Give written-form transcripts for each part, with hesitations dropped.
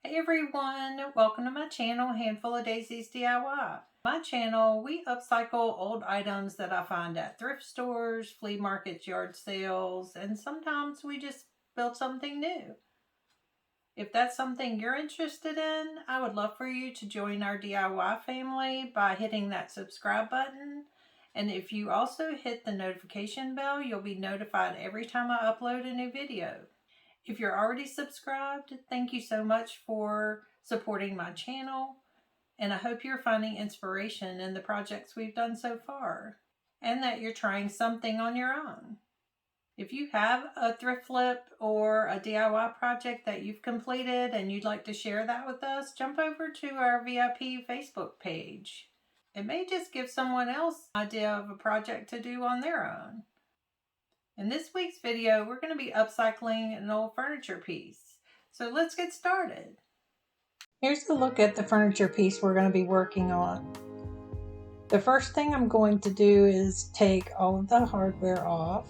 Hey everyone, welcome to my channel, Handful of Daisies DIY. My channel, we upcycle old items that I find at thrift stores, flea markets, yard sales, and sometimes we just build something new. If that's something you're interested in, I would love for you to join our DIY family by hitting that subscribe button. And if you also hit the notification bell, you'll be notified every time I upload a new video. If you're already subscribed, thank you so much for supporting my channel, and I hope you're finding inspiration in the projects we've done so far, and that you're trying something on your own. If you have a thrift flip or a DIY project that you've completed and you'd like to share that with us, jump over to our VIP Facebook page. It may just give someone else an idea of a project to do on their own. In this week's video, we're going to be upcycling an old furniture piece. So let's get started. Here's a look at the furniture piece we're going to be working on. The first thing I'm going to do is take all of the hardware off.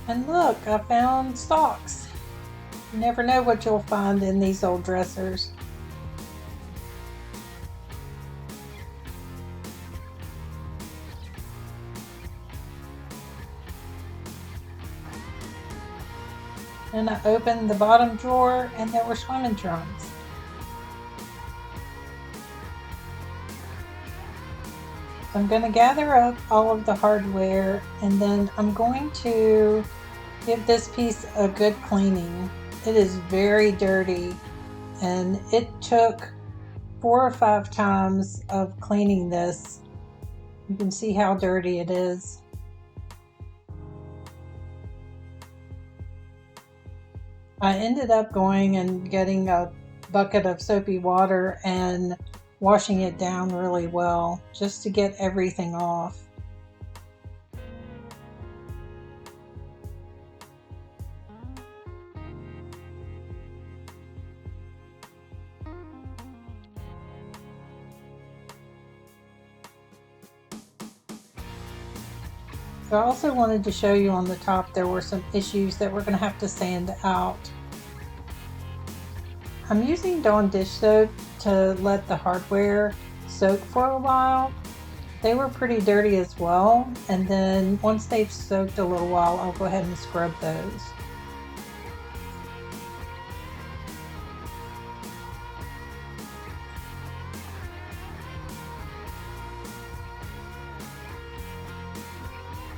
And look, I found socks. You never know what you'll find in these old dressers. And I opened the bottom drawer and there were swimming trunks. So I'm going to gather up all of the hardware and then I'm going to give this piece a good cleaning. It is very dirty and it took 4 or 5 times of cleaning this. You can see how dirty it is. I ended up going and getting a bucket of soapy water and washing it down really well just to get everything off. So I also wanted to show you on the top there were some issues that we're going to have to sand out. I'm using Dawn dish soap to let the hardware soak for a while. They were pretty dirty as well, and then once they've soaked a little while, I'll go ahead and scrub those.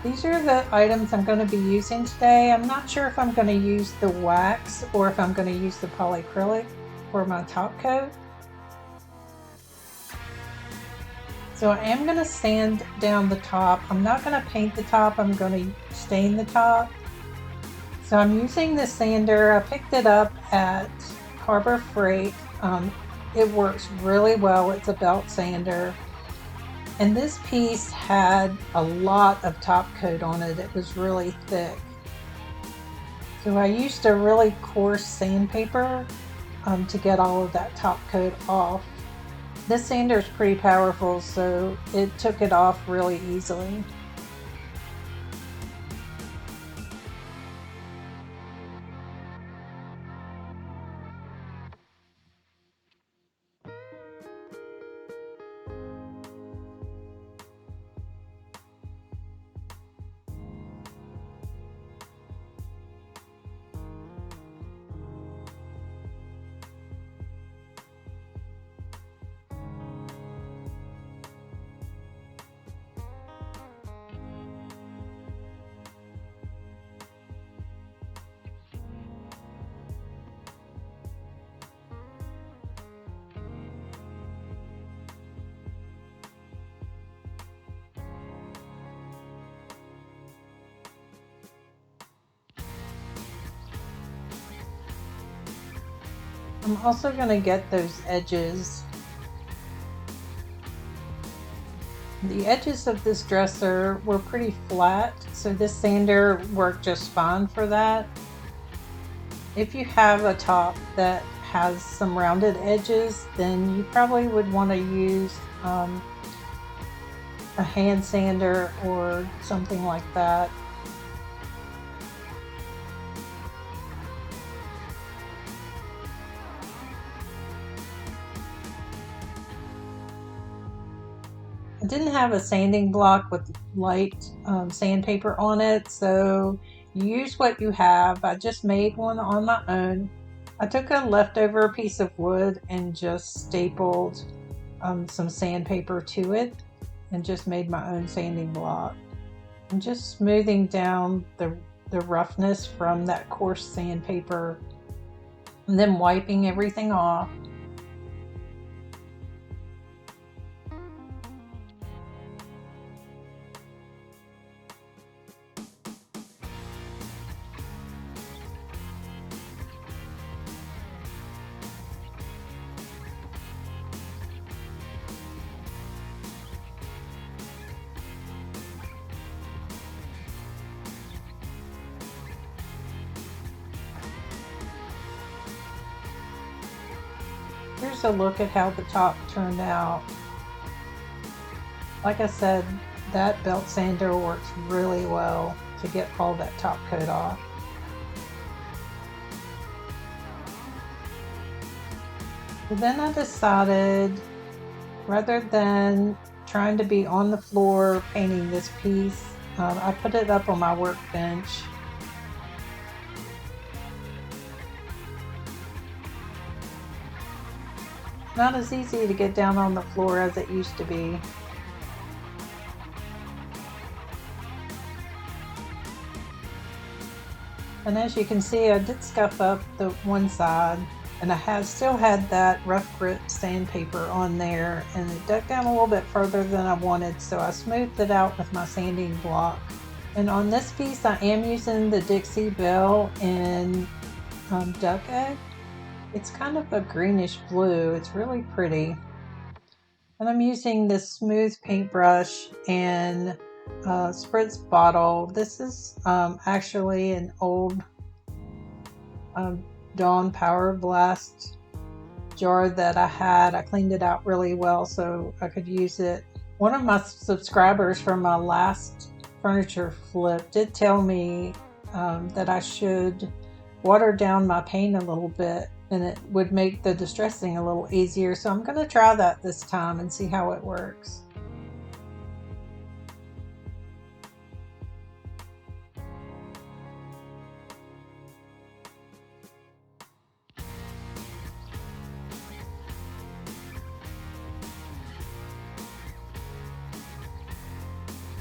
These are the items I'm going to be using today. I'm not sure if I'm going to use the wax or if I'm going to use the polyacrylic for my top coat. So I am going to sand down the top. I'm not going to paint the top, I'm going to stain the top. So I'm using this sander. I picked it up at Harbor Freight. It works really well. It's a belt sander. And this piece had a lot of top coat on it. It was really thick. So I used a really coarse sandpaper to get all of that top coat off. This sander is pretty powerful, so it took it off really easily. I'm also going to get those edges. The edges of this dresser were pretty flat, so this sander worked just fine for that. If you have a top that has some rounded edges, then you probably would want to use a hand sander or something like that. I didn't have a sanding block with light sandpaper on it, so you use what you have. I just made one on my own. I took a leftover piece of wood and just stapled some sandpaper to it and just made my own sanding block. I'm just smoothing down the roughness from that coarse sandpaper and then wiping everything off. Here's a look at how the top turned out. Like I said, that belt sander works really well to get all that top coat off. So then I decided, rather than trying to be on the floor painting this piece, I put it up on my workbench. Not as easy to get down on the floor as it used to be. And as you can see, I did scuff up the one side, and I still had that rough grit sandpaper on there, and it dug down a little bit further than I wanted, so I smoothed it out with my sanding block. And on this piece, I am using the Dixie Belle in Duck Egg. It's kind of a greenish blue. It's really pretty. And I'm using this smooth paintbrush and spritz bottle. This is actually an old Dawn Power Blast jar that I had. I cleaned it out really well so I could use it. One of my subscribers from my last furniture flip did tell me that I should water down my paint a little bit, and it would make the distressing a little easier. So I'm going to try that this time and see how it works.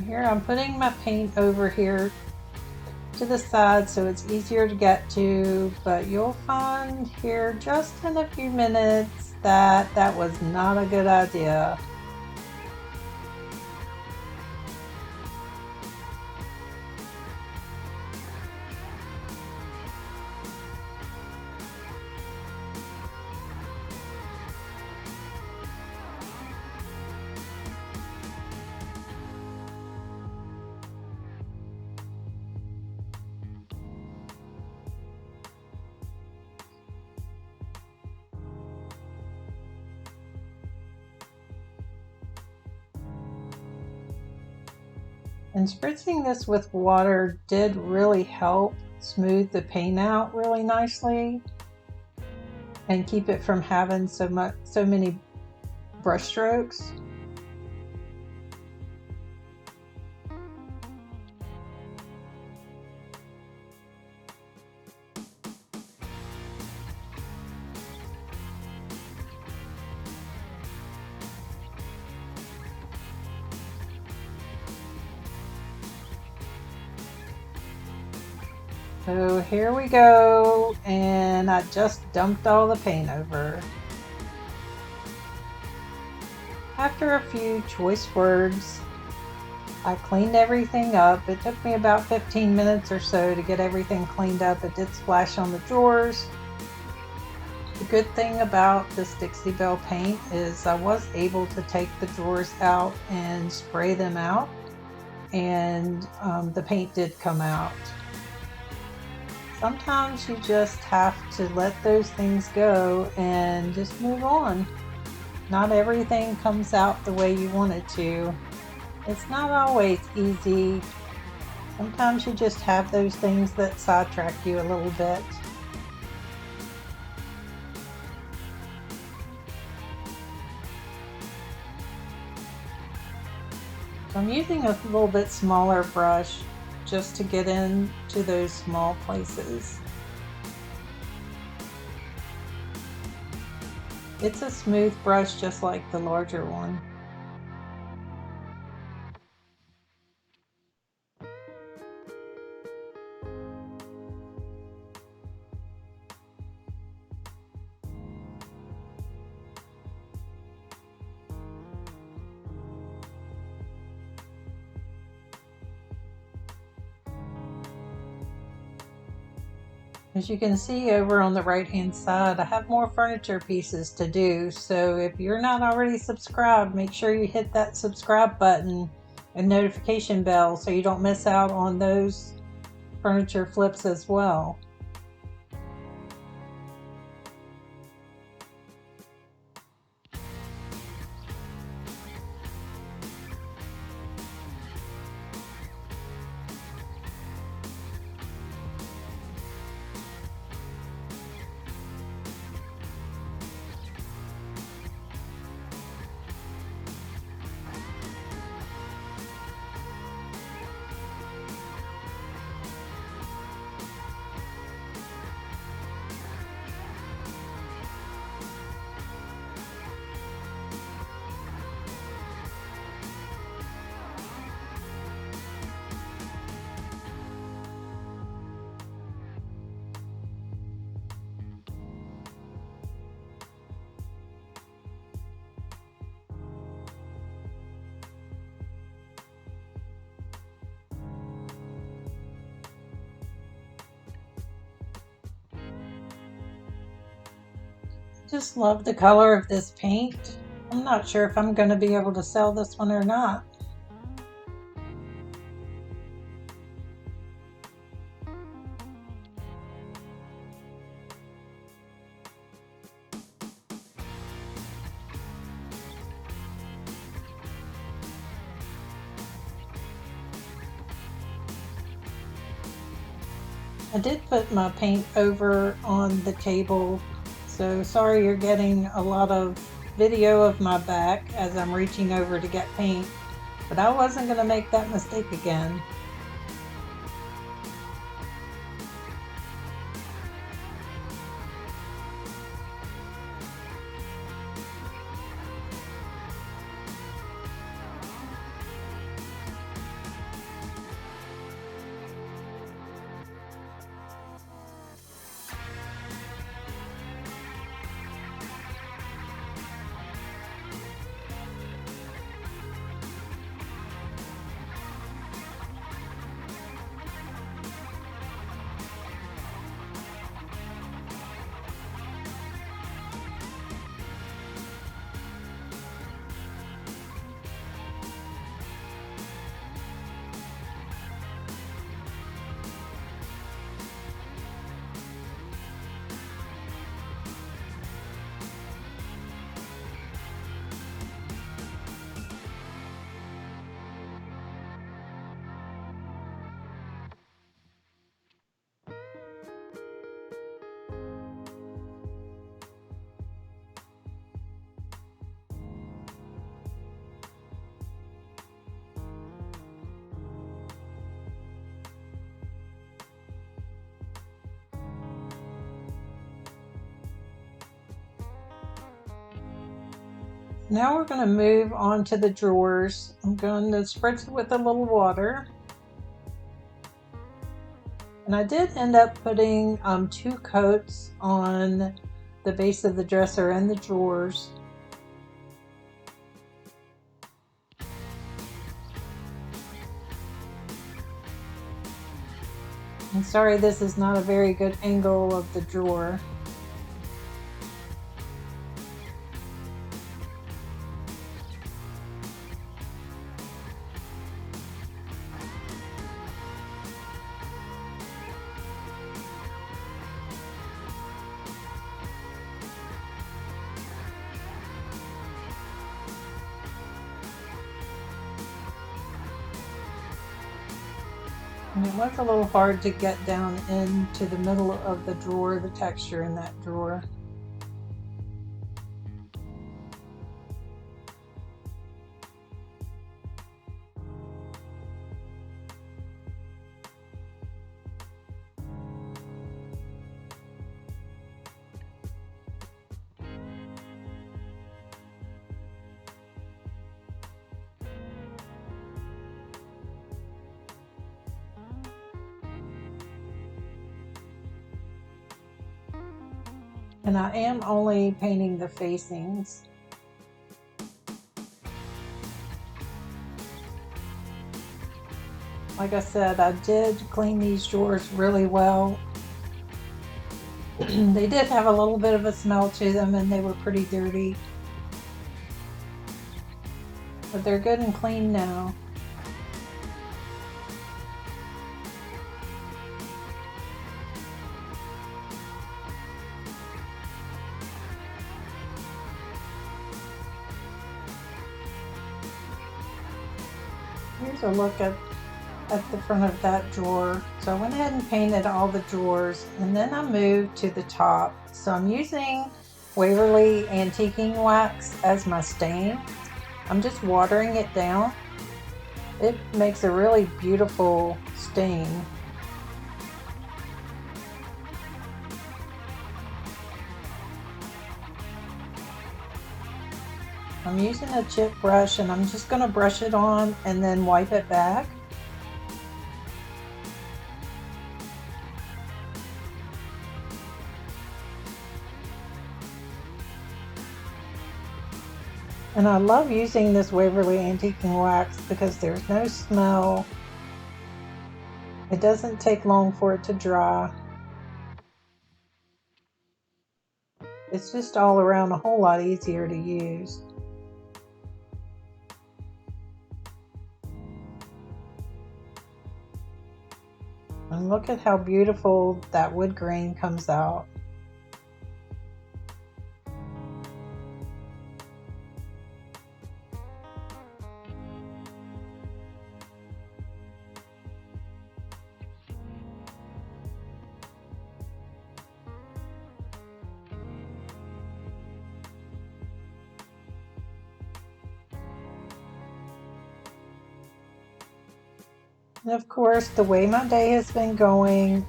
Here I'm putting my paint over here to the side so it's easier to get to, but you'll find here just in a few minutes that that was not a good idea. And spritzing this with water did really help smooth the paint out really nicely and keep it from having so many brush strokes. So here we go, and I just dumped all the paint over. After a few choice words, I cleaned everything up. It took me about 15 minutes or so to get everything cleaned up. It did splash on the drawers. The good thing about this Dixie Belle paint is I was able to take the drawers out and spray them out, and the paint did come out. Sometimes you just have to let those things go and just move on. Not everything comes out the way you want it to. It's not always easy. Sometimes you just have those things that sidetrack you a little bit. So I'm using a little bit smaller brush just to get into those small places. It's a smooth brush just like the larger one. As you can see over on the right hand side, I have more furniture pieces to do, so if you're not already subscribed, make sure you hit that subscribe button and notification bell so you don't miss out on those furniture flips as well. Just love the color of this paint. I'm not sure if I'm going to be able to sell this one or not. I did put my paint over on the table, so sorry you're getting a lot of video of my back as I'm reaching over to get paint, but I wasn't going to make that mistake again. Now we're going to move on to the drawers. I'm going to spritz it with a little water. And I did end up putting 2 coats on the base of the dresser and the drawers. I'm sorry this is not a very good angle of the drawer. And it was a little hard to get down into the middle of the drawer, the texture in that drawer. And I am only painting the facings. Like I said, I did clean these drawers really well. They did have a little bit of a smell to them and they were pretty dirty. But they're good and clean now. Here's a look at the front of that drawer. So I went ahead and painted all the drawers, and then I moved to the top. So I'm using Waverly Antiquing Wax as my stain. I'm just watering it down. It makes a really beautiful stain. I'm using a chip brush and I'm just going to brush it on and then wipe it back. And I love using this Waverly Antiquing Wax because there's no smell. It doesn't take long for it to dry. It's just all around a whole lot easier to use. And look at how beautiful that wood grain comes out. And of course, the way my day has been going,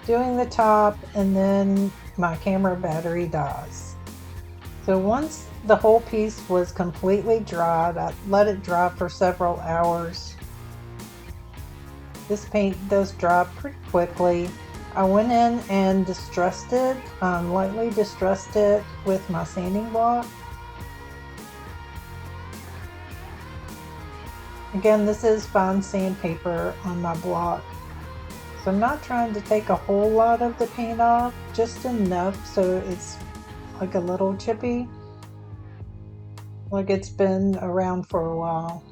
doing the top and then my camera battery dies. So once the whole piece was completely dried, I let it dry for several hours. This paint does dry pretty quickly. I went in and distressed it, lightly distressed it with my sanding block. Again, this is fine sandpaper on my block. So I'm not trying to take a whole lot of the paint off, just enough so it's like a little chippy, like it's been around for a while.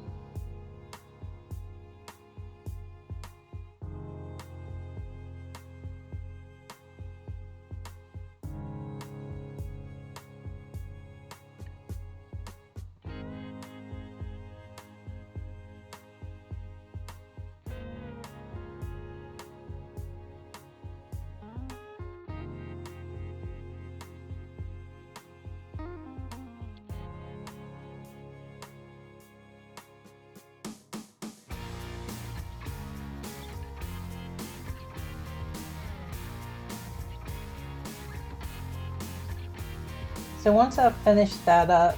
So once I've finished that up,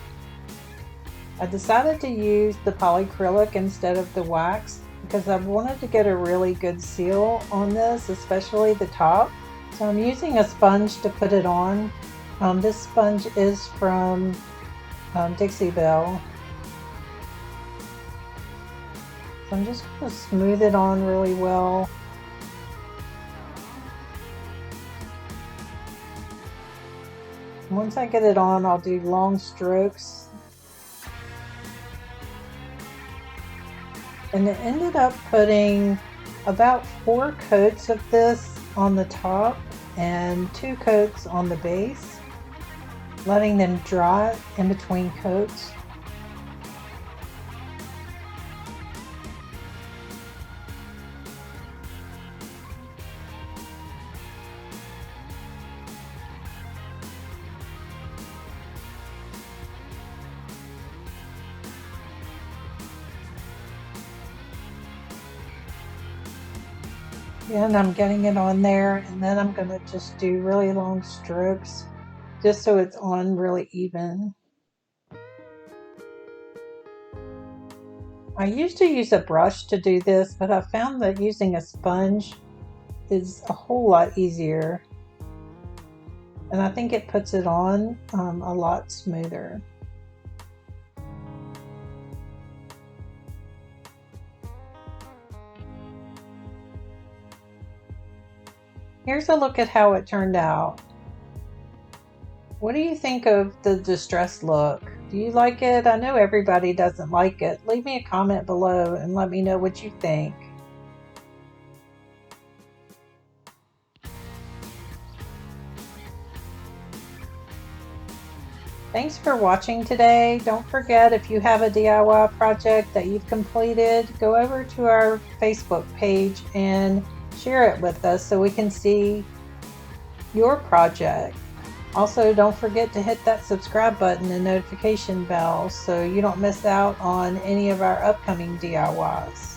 I decided to use the polyacrylic instead of the wax because I wanted to get a really good seal on this, especially the top. So I'm using a sponge to put it on. This sponge is from Dixie Belle. So I'm just going to smooth it on really well. Once I get it on, I'll do long strokes. And it ended up putting about 4 coats of this on the top and 2 coats on the base, letting them dry in between coats. And I'm getting it on there, and then I'm going to just do really long strokes just so it's on really even. I used to use a brush to do this, but I found that using a sponge is a whole lot easier, and I think it puts it on a lot smoother. Here's a look at how it turned out. What do you think of the distressed look? Do you like it? I know everybody doesn't like it. Leave me a comment below and let me know what you think. Thanks for watching today. Don't forget, if you have a DIY project that you've completed, go over to our Facebook page and share it with us so we can see your project. Also, don't forget to hit that subscribe button and notification bell so you don't miss out on any of our upcoming DIYs.